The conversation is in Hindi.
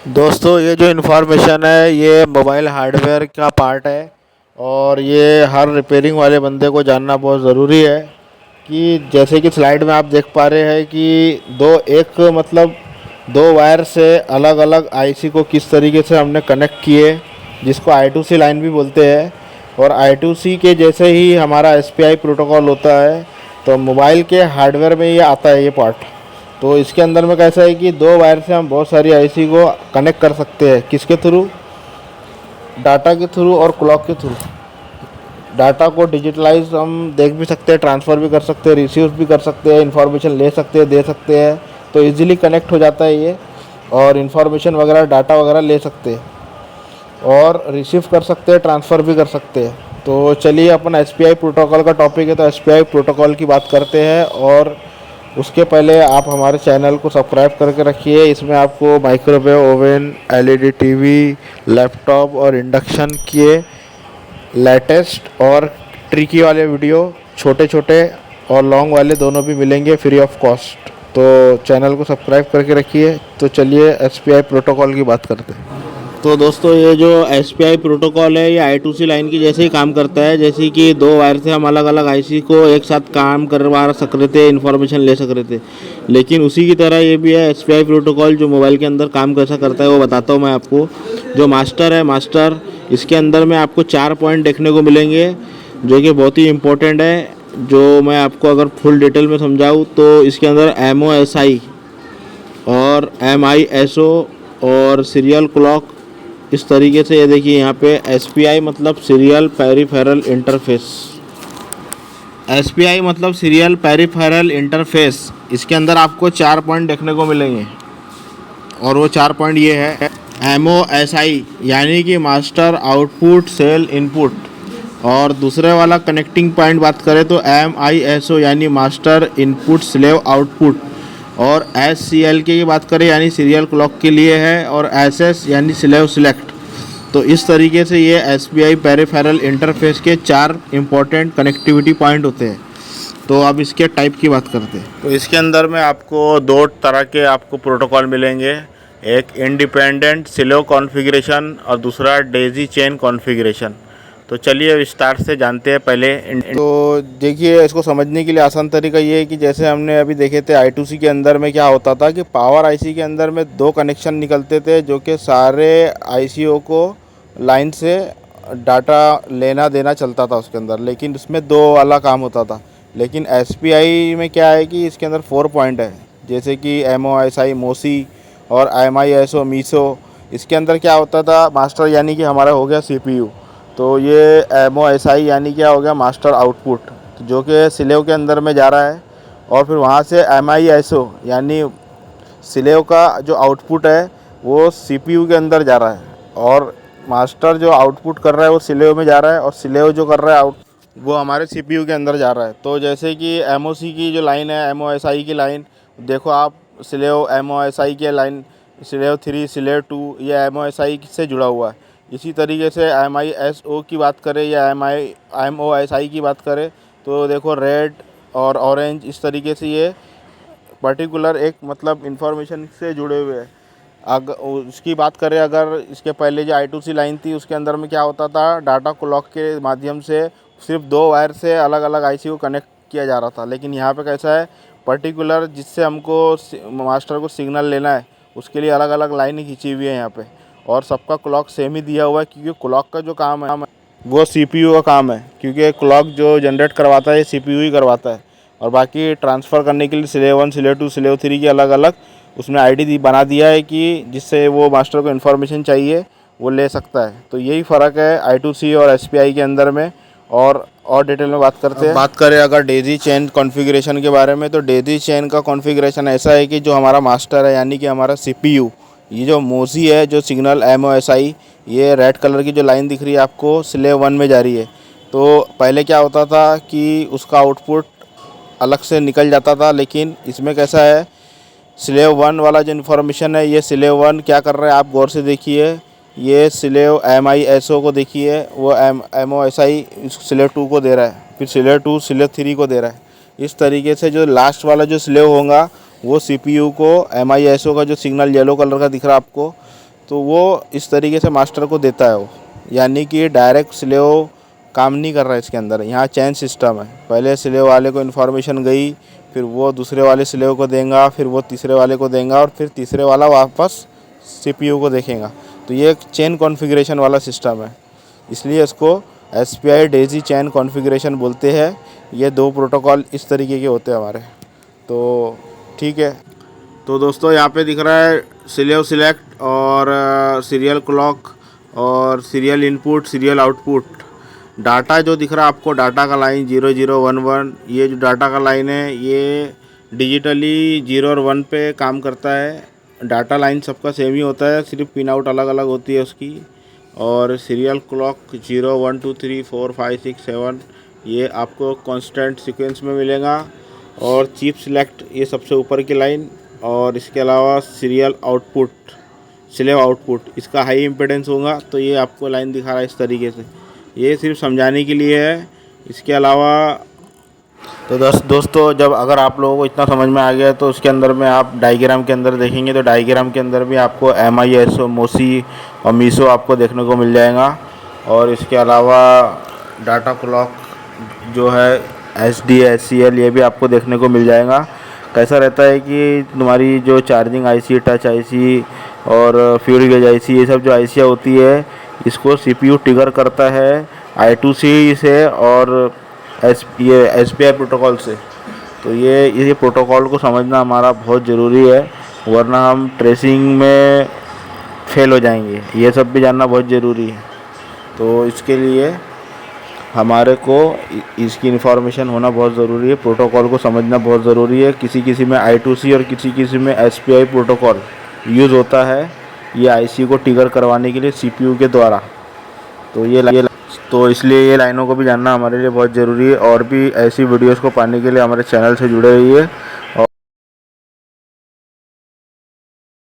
दोस्तों ये जो इन्फॉर्मेशन है ये मोबाइल हार्डवेयर का पार्ट है और ये हर रिपेयरिंग वाले बंदे को जानना बहुत ज़रूरी है कि जैसे कि स्लाइड में आप देख पा रहे हैं कि दो वायर से अलग अलग आईसी को किस तरीके से हमने कनेक्ट किए, जिसको I2C लाइन भी बोलते हैं। और I2C के जैसे ही हमारा SPI प्रोटोकॉल होता है, तो मोबाइल के हार्डवेयर में ये आता है ये पार्ट। तो इसके अंदर में कैसा है कि दो वायर से हम बहुत सारी आईसी को कनेक्ट कर सकते हैं। किसके थ्रू? डाटा के थ्रू और क्लॉक के थ्रू। डाटा को डिजिटलाइज हम देख भी सकते हैं, ट्रांसफ़र भी कर सकते हैं, रिसीव भी कर सकते हैं, इन्फॉर्मेशन ले सकते हैं, दे सकते हैं। तो इजीली कनेक्ट हो जाता है ये, और इन्फॉर्मेशन वगैरह डाटा वगैरह ले सकते हैं और रिसीव कर सकते हैं, ट्रांसफ़र भी कर सकते हैं। तो चलिए, अपन एसपीआई प्रोटोकॉल का टॉपिक है तो एसपीआई प्रोटोकॉल की बात करते हैं। और उसके पहले आप हमारे चैनल को सब्सक्राइब करके रखिए। इसमें आपको microwave oven, LED TV, laptop और इंडक्शन के लेटेस्ट और ट्रिकी वाले वीडियो, छोटे छोटे और लॉन्ग वाले दोनों भी मिलेंगे फ्री ऑफ कॉस्ट। तो चैनल को सब्सक्राइब करके रखिए। तो चलिए एसपीआई प्रोटोकॉल की बात करते हैं। तो दोस्तों ये जो एसपीआई प्रोटोकॉल है ये I2C लाइन की जैसे ही काम करता है। जैसे कि दो वायर से हम अलग अलग आईसी को एक साथ काम करवा सक रहे थे, इन्फॉर्मेशन ले सक रहे थे। लेकिन उसी की तरह ये भी है एसपीआई प्रोटोकॉल जो मोबाइल के अंदर काम कैसा करता है वो बताता हूँ मैं आपको। जो मास्टर है, मास्टर, इसके अंदर में आपको 4 पॉइंट देखने को मिलेंगे जो कि बहुत ही इम्पोर्टेंट है। जो मैं आपको अगर फुल डिटेल में समझाऊँ तो इसके अंदर MOSI और MISO और सीरियल क्लॉक, इस तरीके से ये देखिए यहाँ पे SPI मतलब सीरियल पेरिफेरल इंटरफेस। SPI मतलब सीरियल पेरिफेरल इंटरफेस। इसके अंदर आपको 4 पॉइंट देखने को मिलेंगे और वो 4 पॉइंट ये है। MOSI यानी कि मास्टर आउटपुट सेल इनपुट, और दूसरे वाला कनेक्टिंग पॉइंट बात करें तो MISO यानी मास्टर इनपुट स्लेव आउटपुट, और SCL की बात करें यानी सीरियल क्लॉक के लिए है, और SS यानी स्लेव सिलेक्ट। तो इस तरीके से ये SPI पेरिफेरल इंटरफेस के 4 इंपॉर्टेंट कनेक्टिविटी पॉइंट होते हैं। तो अब इसके टाइप की बात करते हैं। तो इसके अंदर में आपको दो तरह के आपको प्रोटोकॉल मिलेंगे, एक इंडिपेंडेंट सिलो कॉन्फ़िगरेशन और दूसरा डेजी चेन कॉन्फ़िगरेशन। तो चलिए विस्तार से जानते हैं पहले। तो देखिए, इसको समझने के लिए आसान तरीका ये है कि जैसे हमने अभी देखे थे I2C के अंदर में क्या होता था कि पावर आईसी के अंदर में 2 कनेक्शन निकलते थे जो कि सारे आईसीओ को लाइन से डाटा लेना देना चलता था उसके अंदर, लेकिन उसमें 2 वाला काम होता था। लेकिन SPI में क्या है कि इसके अंदर 4 पॉइंट है, जैसे कि MOSI मोसी और MISO मीसो। इसके अंदर क्या होता था, मास्टर यानी कि हमारा हो गया CPU, तो ये MOSI यानी क्या हो गया, मास्टर आउटपुट, जो कि स्लेव के अंदर में जा रहा है। और फिर वहाँ से MISO यानी स्लेव का जो आउटपुट है वो CPU के अंदर जा रहा है, और मास्टर जो आउटपुट कर रहा है वो स्लेव में जा रहा है, और स्लेव जो कर रहा है आउट वो हमारे CPU के अंदर जा रहा है। तो जैसे कि MOC की जो लाइन है, MOSI की लाइन देखो आप, स्लेव MOSI की लाइन स्लेव 3, स्लेव 2, ये MOSI से जुड़ा हुआ है। इसी तरीके से MISO की बात करें या MOSI की बात करें तो देखो रेड और ऑरेंज, इस तरीके से ये पर्टिकुलर एक मतलब इंफॉर्मेशन से जुड़े हुए हैं। अगर उसकी बात करें, अगर इसके पहले जो I2C लाइन थी उसके अंदर में क्या होता था, डाटा क्लॉक के माध्यम से सिर्फ 2 वायर से अलग अलग आईसी को कनेक्ट किया जा रहा था। लेकिन यहाँ पे कैसा है, पर्टिकुलर जिससे हमको मास्टर को सिग्नल लेना है उसके लिए अलग अलग लाइनें खींची हुई है यहाँ पे, और सबका क्लॉक सेम ही दिया हुआ है, क्योंकि क्लॉक का जो काम है वो CPU का काम है, क्योंकि क्लॉक जो जनरेट करवाता है CPU ही करवाता है। और बाकी ट्रांसफ़र करने के लिए स्लेव 1, स्लेव 2, स्लेव 3 की अलग अलग उसमें आईडी बना दिया है कि जिससे वो मास्टर को इन्फॉर्मेशन चाहिए वो ले सकता है। तो यही फ़र्क है I2C और SPI के अंदर में। और डिटेल में बात करते हैं। बात करें अगर डेजी चेन कॉन्फ़िगरेशन के बारे में, तो डेजी चेन का कॉन्फ़िगरेशन ऐसा है कि जो हमारा मास्टर है यानी कि हमारा CPU, ये जो मोसी है, जो सिग्नल MOSI, ये रेड कलर की जो लाइन दिख रही है आपको स्लेव 1 में जा रही है। तो पहले क्या होता था कि उसका आउटपुट अलग से निकल जाता था, लेकिन इसमें कैसा है, स्लेव 1 वाला जो इन्फॉर्मेशन है, ये स्लेव 1 क्या कर रहा है आप गौर से देखिए। ये स्लेव MISO को देखिए, वो MOSI स्लेव 2 को दे रहा है, फिर स्लेव 2 स्लेव 3 को दे रहा है। इस तरीके से जो लास्ट वाला जो स्लेव होगा वो CPU को MISO का जो सिग्नल येलो कलर का दिख रहा है आपको, तो वो इस तरीके से मास्टर को देता है वो, यानी कि डायरेक्ट स्लेव काम नहीं कर रहा है इसके अंदर। यहाँ चेन सिस्टम है, पहले स्लेव वाले को इन्फॉर्मेशन गई, फिर वो दूसरे वाले स्लेव को देगा, फिर वो तीसरे वाले को देगा, और फिर तीसरे वाला वापस CPU को देखेगा। तो ये एक चेन कॉन्फ़िगरेशन वाला सिस्टम है, इसलिए इसको SPI डेज़ी चेन कॉन्फ़िगरेशन बोलते हैं। ये 2 प्रोटोकॉल इस तरीके के होते हैं हमारे। तो ठीक है, तो दोस्तों यहाँ पे दिख रहा है स्लेव सिलेक्ट और सीरियल क्लॉक और serial input, serial output. Data जो दिख रहा है आपको, डाटा का लाइन 0011, ये जो डाटा का लाइन है ये डिजिटली 0 और 1 पे काम करता है। डाटा लाइन सबका सेम ही होता है, सिर्फ पिन आउट अलग अलग होती है उसकी। और सीरियल क्लॉक 0 1 2 3 4 5 6 7 ये आपको कांस्टेंट सीक्वेंस में मिलेगा। और चिप सिलेक्ट ये सबसे ऊपर की लाइन। और इसके अलावा सीरियल आउटपुट, स्लेव आउटपुट, इसका हाई इम्पीडेंस होगा, तो ये आपको लाइन दिखा रहा है इस तरीके से। ये सिर्फ समझाने के लिए है। इसके अलावा तो दोस्तों, जब अगर आप लोगों को इतना समझ में आ गया तो उसके अंदर में आप डायग्राम के अंदर देखेंगे तो डायग्राम के अंदर भी आपको MISO, मोसी और मीसो आपको देखने को मिल जाएगा। और इसके अलावा डाटा क्लॉक जो है SD, SCL ये भी आपको देखने को मिल जाएगा। कैसा रहता है कि तुम्हारी जो चार्जिंग IC, टच IC और फ्यूल गेज IC, ये सब जो IC होती है, इसको CPU ट्रिगर करता है I2C से और ये SPI प्रोटोकॉल से। तो ये प्रोटोकॉल को समझना हमारा बहुत ज़रूरी है, वरना हम ट्रेसिंग में फेल हो जाएंगे। ये सब भी जानना बहुत ज़रूरी है। तो इसके लिए हमारे को इसकी इन्फॉर्मेशन होना बहुत ज़रूरी है, प्रोटोकॉल को समझना बहुत ज़रूरी है। किसी किसी में I2C और किसी किसी में SPI प्रोटोकॉल यूज़ होता है, ये IC को ट्रिगर करवाने के लिए CPU के द्वारा। तो इसलिए ये लाइनों को भी जानना हमारे लिए बहुत ज़रूरी है। और भी ऐसी वीडियोस को पाने के लिए हमारे चैनल से जुड़े रहिए।